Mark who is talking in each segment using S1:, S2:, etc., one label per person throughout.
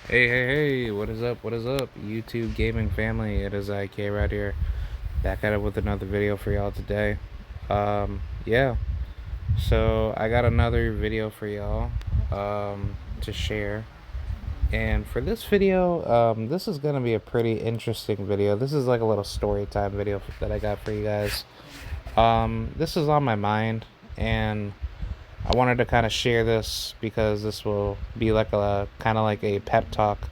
S1: Hey, what is up? What is up, YouTube gaming family? It is Krod here, back at it with another video for y'all today. Yeah, so I got another video for y'all, to share. And for this video, this is gonna be a pretty interesting video. This is like a little story time video that I got for you guys. This is on my mind, and I wanted to kind of share this because this will be like a kind of like a pep talk,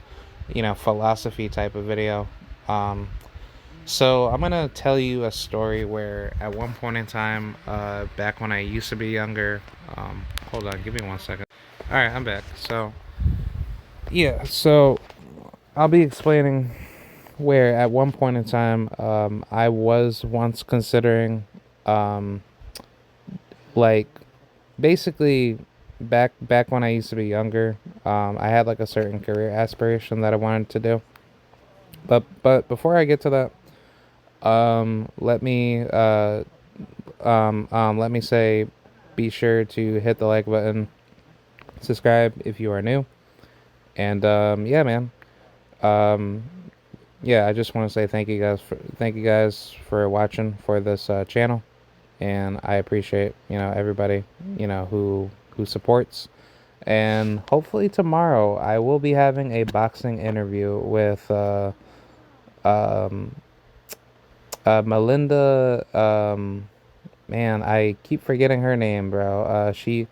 S1: philosophy type of video. Um, so I'm gonna tell you a story where at one point in time, back when I used to be younger, hold on, give me 1 second. All right, I'm back. So I'll be explaining where at one point in time, I was once considering, um, like basically back when I used to be younger, I had like a certain career aspiration that I wanted to do. But before I get to that, let me say, be sure to hit the like button, subscribe if you are new, and yeah, man. Um, yeah, I just want to say thank you guys for watching for this channel, and I appreciate everybody who supports. And hopefully tomorrow I will be having a boxing interview with um, Melinda. Man, I keep forgetting her name, bro. She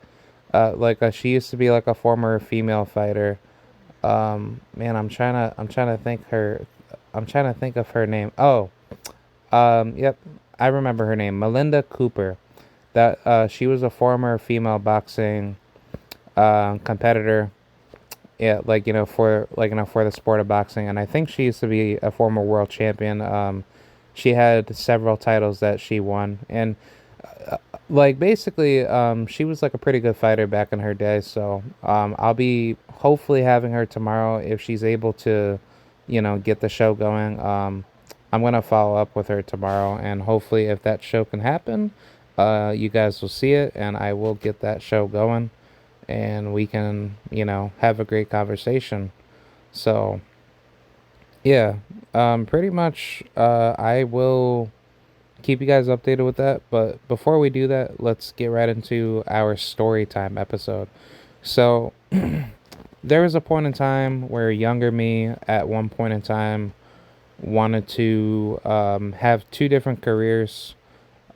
S1: used to be like a former female fighter. Man, I'm trying to think of her name. Oh, yep, I remember her name, Melinda Cooper. That she was a former female boxing competitor. Yeah, like for the sport of boxing, and I think she used to be a former world champion. She had several titles that she won, and basically, she was like a pretty good fighter back in her day. So I'll be hopefully having her tomorrow if she's able to, get the show going. I'm gonna follow up with her tomorrow, and hopefully, if that show can happen, you guys will see it, and I will get that show going, and we can, have a great conversation. So yeah, pretty much, I will keep you guys updated with that. But before we do that, let's get right into our story time episode. So there was a point in time where younger me at one point in time wanted to have two different careers.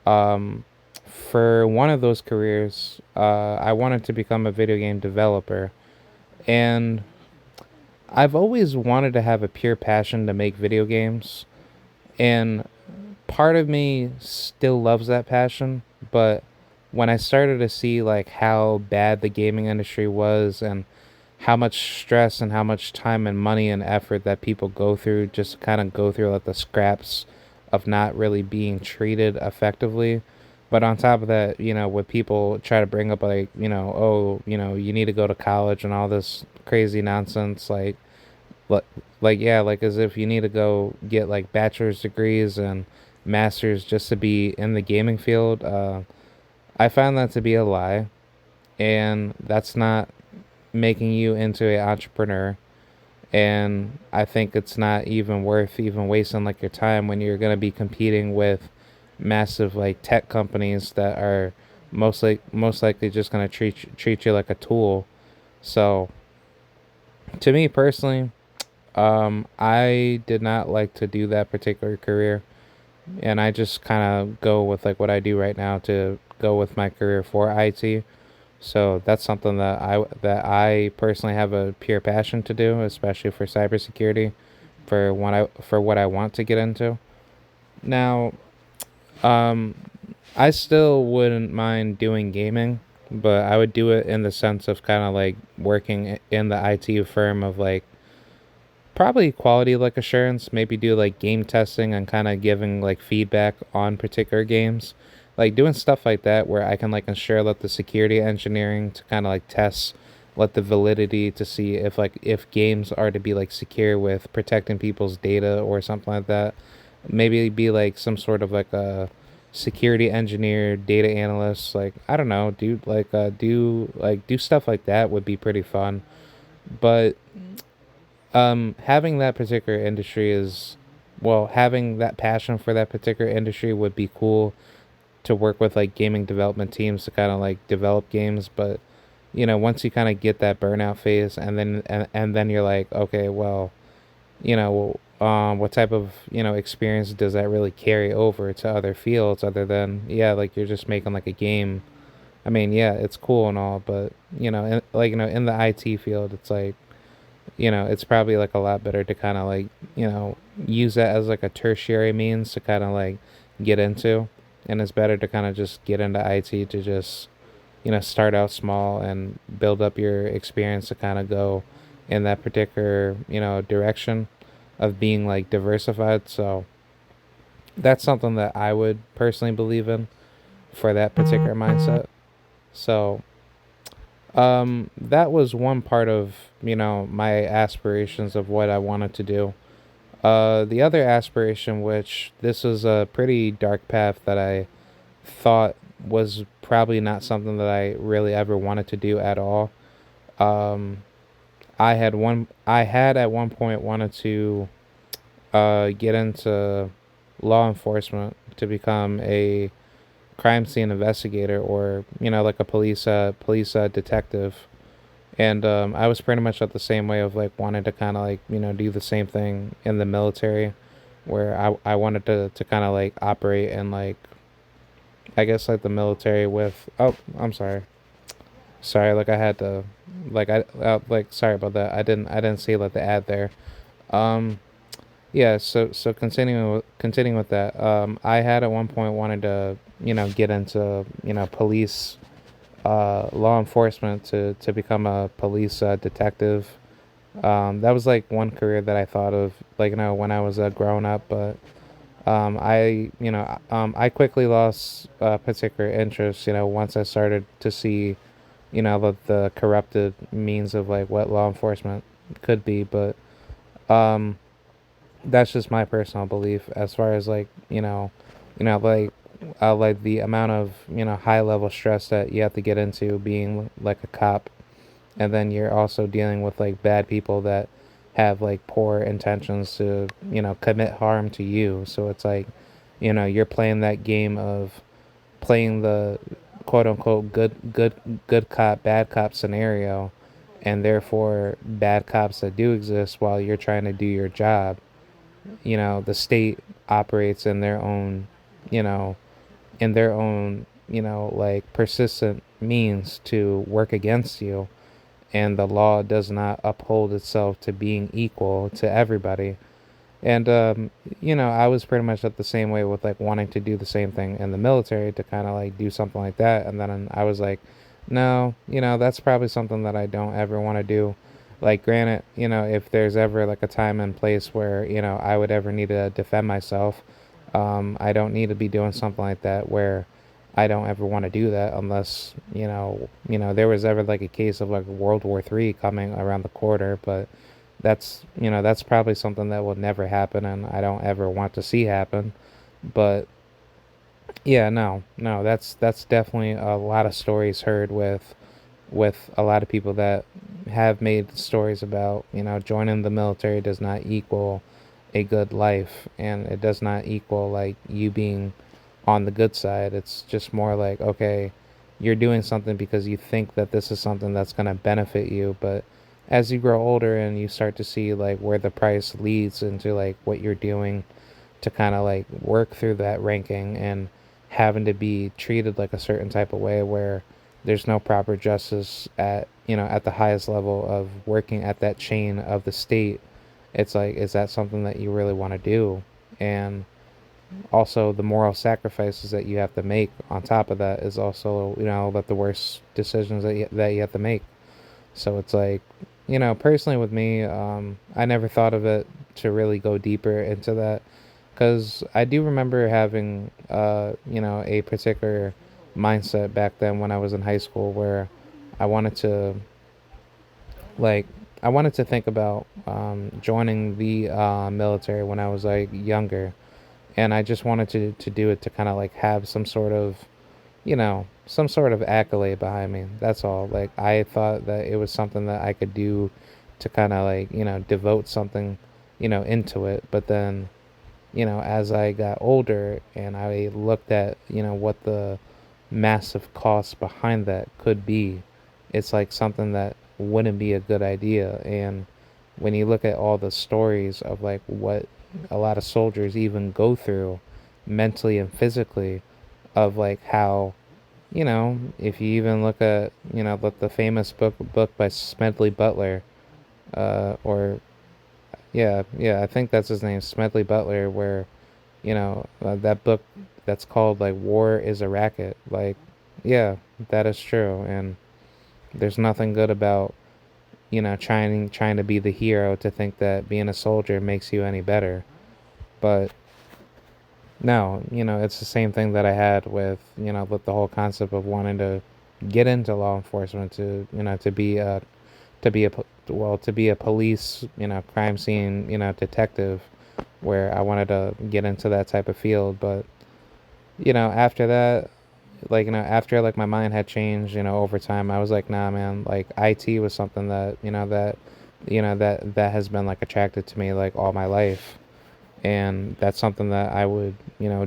S1: Um, for one of those careers, I wanted to become a video game developer. And I've always wanted to have a pure passion to make video games. And part of me still loves that passion, but when I started to see like how bad the gaming industry was, and how much stress and how much time and money and effort that people go through just to kind of go through like the scraps of not really being treated effectively. But on top of that, when people try to bring up like, oh, you need to go to college and all this crazy nonsense, like yeah, like as if you need to go get like bachelor's degrees and masters just to be in the gaming field. I found that to be a lie, and that's not making you into an entrepreneur. And I think it's not even worth even wasting like your time when you're gonna be competing with massive like tech companies that are most likely just gonna treat you like a tool. So to me personally, I did not like to do that particular career, and I just kind of go with like what I do right now to go with my career for IT. So that's something that I personally have a pure passion to do, especially for cybersecurity, for what I want to get into. Now, um, I still wouldn't mind doing gaming, but I would do it in the sense of kind of like working in the IT firm of like probably quality like assurance, maybe do like game testing and kind of giving like feedback on particular games, like doing stuff like that where I can like ensure that the security engineering to kind of like test let the validity to see if like if games are to be like secure with protecting people's data or something like that. Maybe be like some sort of like a security engineer, data analyst, like I don't know, do stuff like that would be pretty fun. But Having that particular industry is, well, having that passion for that particular industry would be cool to work with like gaming development teams to kind of like develop games. But once you kind of get that burnout phase, and then you're like, okay, well, what type of experience does that really carry over to other fields other than, yeah, like you're just making like a game. I mean, yeah, it's cool and all, but in the IT field, it's like, it's probably like a lot better to kind of like, use that as like a tertiary means to kind of like get into. And it's better to kind of just get into IT to just, start out small and build up your experience to kind of go in that particular, direction of being like diversified. So that's something that I would personally believe in for that particular mindset. So that was one part of, my aspirations of what I wanted to do. The other aspiration, which this was a pretty dark path that I thought was probably not something that I really ever wanted to do at all. Um, I had at one point wanted to get into law enforcement to become a crime scene investigator, or like a police detective. And I was pretty much at the same way of like wanting to kind of like do the same thing in the military, where I wanted to kind of like operate in like, I guess, like the military with, oh, I'm sorry, like I had to, like like, sorry about that, I didn't see like the ad there. um yeah, so continuing with that, I had at one point wanted to get into police, law enforcement, to become a police detective. That was like one career that I thought of, like, when I was growing up. But I quickly lost particular interest, once I started to see, the corrupted means of like what law enforcement could be. But um, that's just my personal belief as far as like, like, like the amount of high level stress that you have to get into being like a cop, and then you're also dealing with like bad people that have like poor intentions to commit harm to you. So it's like, you're playing that game of playing the quote unquote good cop bad cop scenario, and therefore bad cops that do exist while you're trying to do your job. The state operates in their own, you know like persistent means to work against you, and the law does not uphold itself to being equal to everybody. And I was pretty much at the same way with like wanting to do the same thing in the military, to kind of like do something like that. And then I was like, no, that's probably something that I don't ever want to do. Like, granted, if there's ever like a time and place where I would ever need to defend myself, I don't need to be doing something like that where I don't ever want to do that, unless there was ever like a case of like World War III coming around the corner. But that's probably something that will never happen, and I don't ever want to see happen. But yeah, no, that's definitely a lot of stories heard with a lot of people that have made stories about, joining the military does not equal a good life, and it does not equal like you being on the good side. It's just more like, okay, you're doing something because you think that this is something that's going to benefit you. But as you grow older and you start to see like where the price leads into like what you're doing to kind of like work through that ranking, and having to be treated like a certain type of way where there's no proper justice at at the highest level of working at that chain of the state. It's like, is that something that you really want to do? And also the moral sacrifices that you have to make on top of that is also, that the worst decisions that you have to make. So it's like, personally with me, I never thought of it to really go deeper into that, because I do remember having, a particular mindset back then when I was in high school, where I wanted to, like, I wanted to think about joining the military when I was like younger, and I just wanted to do it to kind of like have some sort of accolade behind me. That's all. Like, I thought that it was something that I could do to kind of like, devote something, into it. But then, as I got older and I looked at, what the massive cost behind that could be, it's like something that wouldn't be a good idea. And when you look at all the stories of like what a lot of soldiers even go through mentally and physically, of like how, if you even look at, the famous book by Smedley Butler, or yeah, I think that's his name, Smedley Butler, where, that book that's called like War is a Racket. Like, yeah, that is true. And there's nothing good about, trying to be the hero to think that being a soldier makes you any better. But no, it's the same thing that I had with, with the whole concept of wanting to get into law enforcement, to, to be a, to be a police, crime scene, detective, where I wanted to get into that type of field. But, after that, like, after like my mind had changed, over time, I was like, nah, man, like IT was something that, that has been like attracted to me like all my life. And that's something that I would,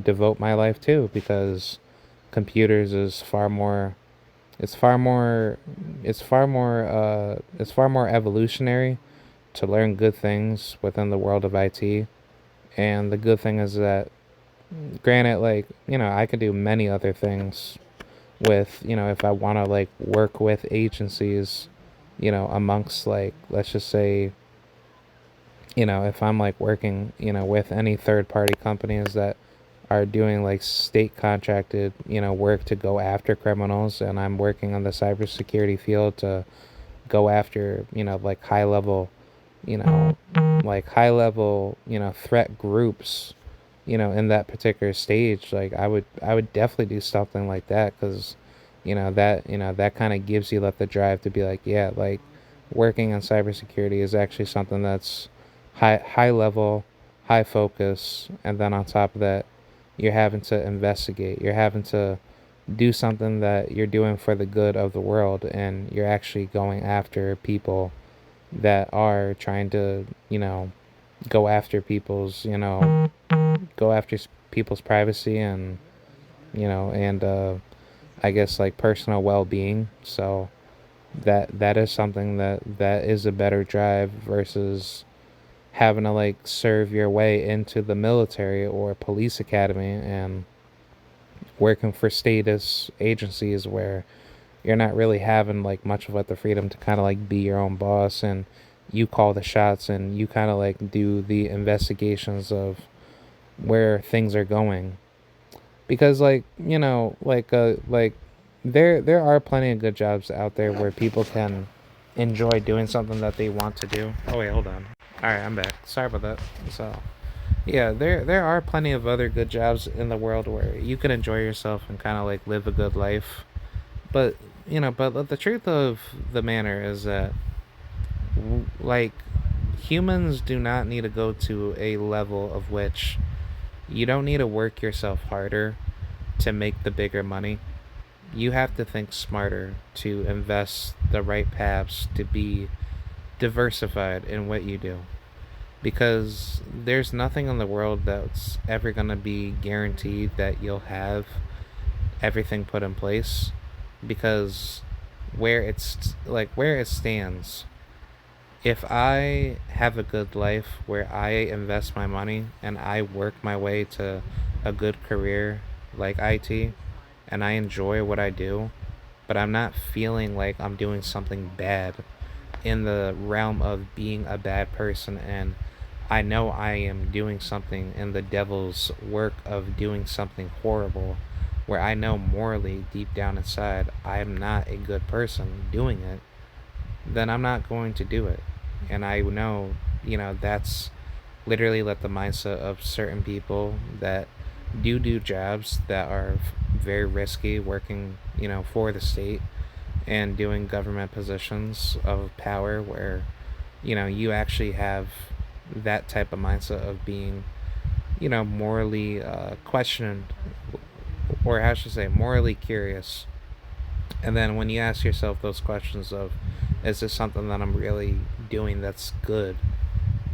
S1: devote my life to, because computers is far more, it's far more, it's far more evolutionary to learn good things within the world of IT. And the good thing is that, granted, like, I could do many other things with, if I want to like work with agencies, amongst like, let's just say, if I'm like working, with any third party companies that are doing like state contracted, work to go after criminals, and I'm working on the cybersecurity field to go after, like high level, you know, high level, threat groups, in that particular stage, like I would definitely do something like that, because, that kind of gives you like the drive to be like, yeah, like working on cybersecurity is actually something that's high level, high focus, and then on top of that, you're having to investigate, you're having to do something that you're doing for the good of the world, and you're actually going after people that are trying to, go after people's, go after people's privacy, and, I guess like personal well-being. So that is something that is a better drive versus having to like serve your way into the military or police academy and working for status agencies where you're not really having like much of like the freedom to kind of like be your own boss, and you call the shots, and you kind of like do the investigations of where things are going. Because like, like there are plenty of good jobs out there where people can enjoy doing something that they want to do. Oh wait, hold on. All right, I'm back. Sorry about that. So yeah, there are plenty of other good jobs in the world where you can enjoy yourself and kind of like live a good life. But, but the truth of the matter is that, like, humans do not need to go to a level of which you don't need to work yourself harder to make the bigger money. You have to think smarter to invest the right paths to be diversified in what you do. Because there's nothing in the world that's ever going to be guaranteed that you'll have everything put in place. Because where it stands, if I have a good life where I invest my money and I work my way to a good career like IT, and I enjoy what I do, but I'm not feeling like I'm doing something bad in the realm of being a bad person, and I know I am doing something in the devil's work of doing something horrible, where I know morally deep down inside I am not a good person doing it, then I'm not going to do it. And I know, that's literally like the mindset of certain people that do jobs that are very risky, working, for the state and doing government positions of power where, you actually have that type of mindset of being, morally questioned, or I should say morally curious. And then when you ask yourself those questions of, Is this something that I'm really doing that's good?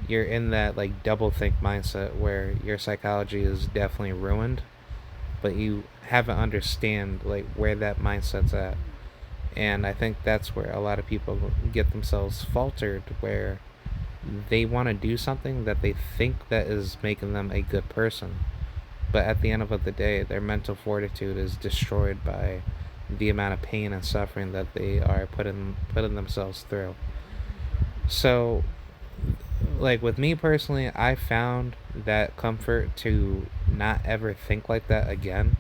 S1: You're in that like double think mindset where your psychology is definitely ruined, but you haven't understand like where that mindset's at. And I think that's where a lot of people get themselves faltered, where they want to do something that they think that is making them a good person, but at the end of the day their mental fortitude is destroyed by the amount of pain and suffering that they are putting themselves through. So like with me personally, I found that comfort to not ever think like that again,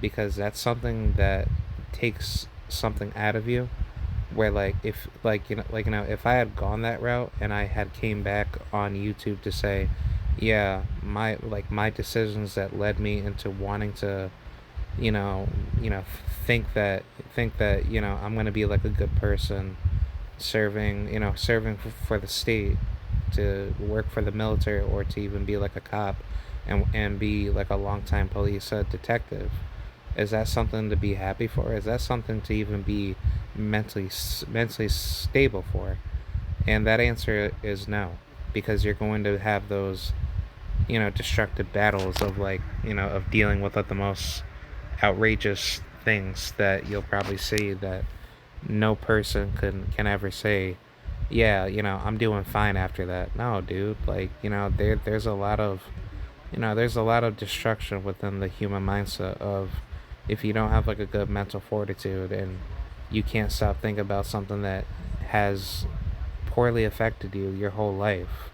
S1: because that's something that takes something out of you, where like if like if I had gone that route and I had came back on YouTube to say, yeah, my decisions that led me into wanting to, you know you know think that I'm gonna be like a good person, serving for the state, to work for the military, or to even be like a cop, and be like a longtime police detective. Is that something to be happy for? Is that something to even be mentally stable for? And that answer is no, because you're going to have those destructive battles of of dealing with like the most outrageous things that you'll probably see, that no person can ever say, yeah, I'm doing fine after that. No, dude, like, there's a lot of there's a lot of destruction within the human mindset of, if you don't have like a good mental fortitude and you can't stop thinking about something that has poorly affected you your whole life,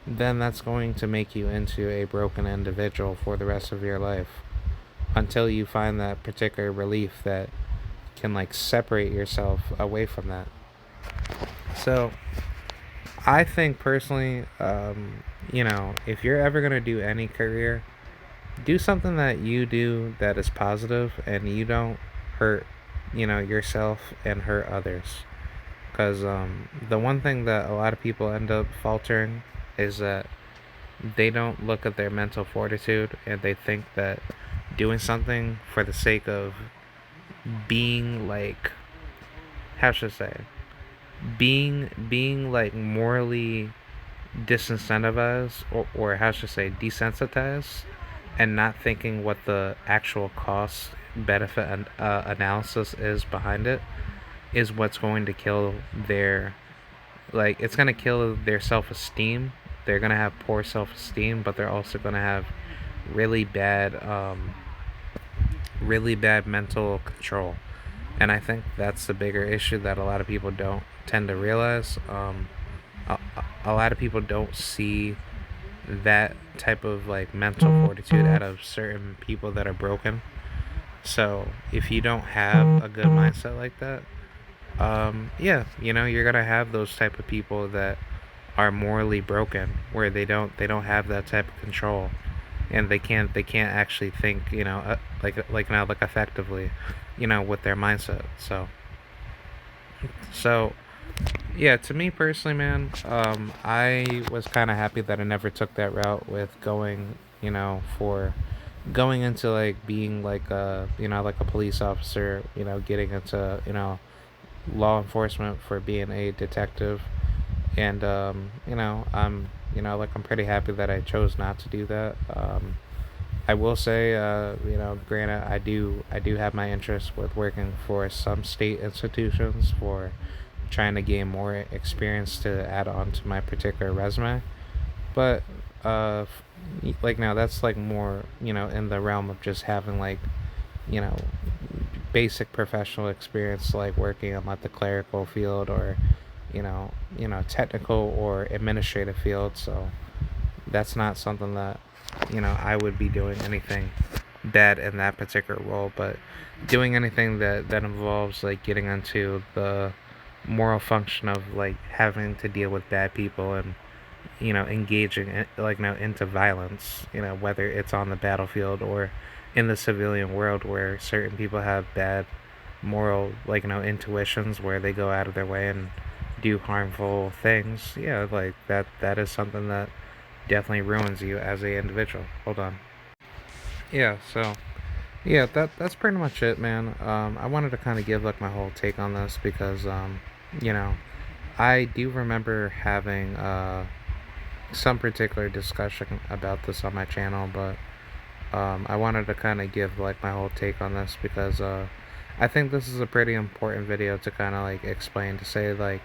S1: then that's going to make you into a broken individual for the rest of your life, until you find that particular relief that can like separate yourself away from that. So I think personally, if you're ever gonna do any career, do something that you do that is positive and you don't hurt, yourself and hurt others. Because the one thing that a lot of people end up faltering is that they don't look at their mental fortitude, and they think that doing something for the sake of being like, how should I say, being like morally disincentivized, or how should I say, desensitized, and not thinking what the actual cost benefit and analysis is behind it, is what's going to kill their, like, it's going to kill their self-esteem. They're going to have poor self-esteem, but they're also going to have really bad really bad mental control. And I think that's the bigger issue that a lot of people don't tend to realize. A lot of people don't see that type of like mental fortitude out of certain people that are broken. So if you don't have a good mindset like that, yeah, you're gonna have those type of people that are morally broken, where they don't have that type of control, and they can't actually think, like effectively, with their mindset. So yeah, to me personally, man, I was kind of happy that I never took that route with going, for going into like being like like a police officer, getting into, law enforcement for being a detective. And I'm pretty happy that I chose not to do that. I will say, granted, I do have my interest with working for some state institutions, for trying to gain more experience to add on to my particular resume. But like now, that's like more, in the realm of just having like, you know basic professional experience, like working on like the clerical field, or technical or administrative field. So that's not something that I would be doing anything bad in that particular role. But doing anything that involves like getting into the moral function of like having to deal with bad people, and engaging in, like into violence, whether it's on the battlefield or in the civilian world, where certain people have bad moral, like intuitions, where they go out of their way and do harmful things. Yeah, like that is something that definitely ruins you as a individual. Hold on. Yeah, so yeah, that's pretty much it, man. I wanted to kind of give like my whole take on this, because you know, I do remember having some particular discussion about this on my channel, but I wanted to kind of give like my whole take on this because I think this is a pretty important video to kind of like explain, to say like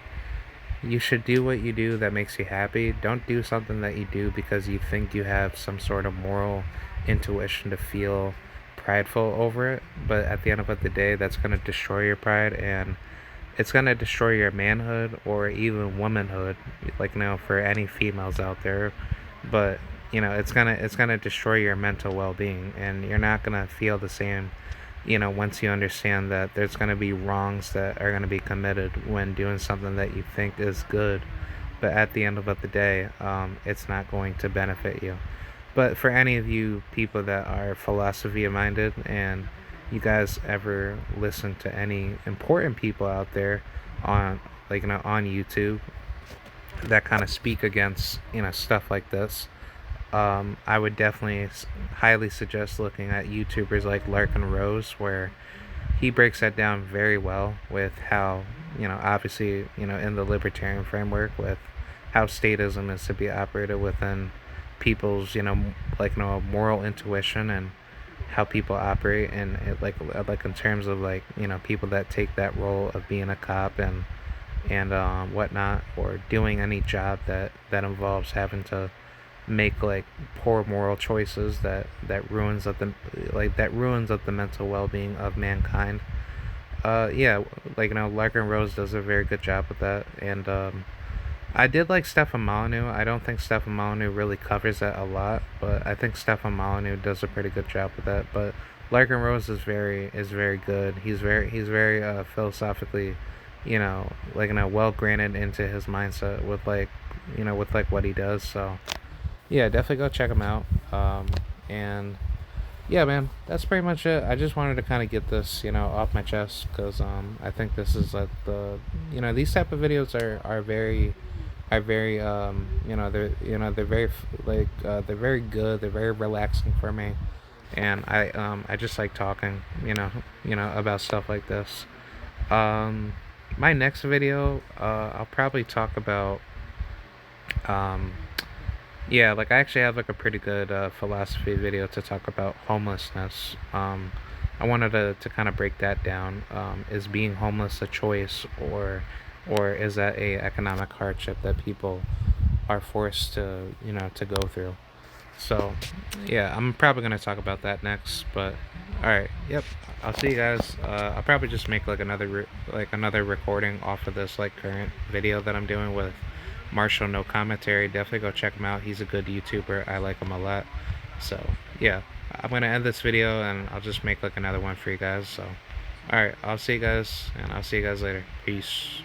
S1: you should do what you do that makes you happy. Don't do something that you do because you think you have some sort of moral intuition to feel prideful over it. But at the end of the day, that's going to destroy your pride, and it's going to destroy your manhood or even womanhood, like, for any females out there. But it's gonna destroy your mental well-being, and you're not gonna feel the same, once you understand that there's gonna be wrongs that are gonna be committed when doing something that you think is good, but at the end of the day, it's not going to benefit you. But for any of you people that are philosophy minded, and you guys ever listen to any important people out there on, on YouTube, that kind of speak against, stuff like this, I would definitely highly suggest looking at YouTubers like Larkin Rose, where he breaks that down very well with how, obviously, in the libertarian framework, with how statism is to be operated within people's, moral intuition, and how people operate, and like in terms of like, people that take that role of being a cop and whatnot, or doing any job that involves having to make like poor moral choices that ruins up the mental well-being of mankind. Yeah, like, Larkin Rose does a very good job with that, and I did like Stefan Molyneux. I don't think Stefan Molyneux really covers that a lot, but I think Stefan Molyneux does a pretty good job with that. But Larkin Rose is very good. He's very philosophically, well granted into his mindset with like, with like what he does. So yeah, definitely go check him out. And yeah, man, that's pretty much it. I just wanted to kind of get this, off my chest, because I think this is like these type of videos are very they're very they're very good. They're very relaxing for me, and I just like talking, about stuff like this. Um, my next video, I'll probably talk about um yeah, like, I actually have like a pretty good philosophy video to talk about homelessness. I wanted to kind of break that down. Is being homeless a choice, or is that a economic hardship that people are forced to go through? So yeah, I'm probably gonna talk about that next. But all right, yep. I'll see you guys. I'll probably just make like another recording off of this like current video that I'm doing with Marshall No Commentary. Definitely go check him out. He's a good YouTuber. I like him a lot. So yeah, I'm gonna end this video, and I'll just make like another one for you guys. So all right, I'll see you guys, and I'll see you guys later. Peace.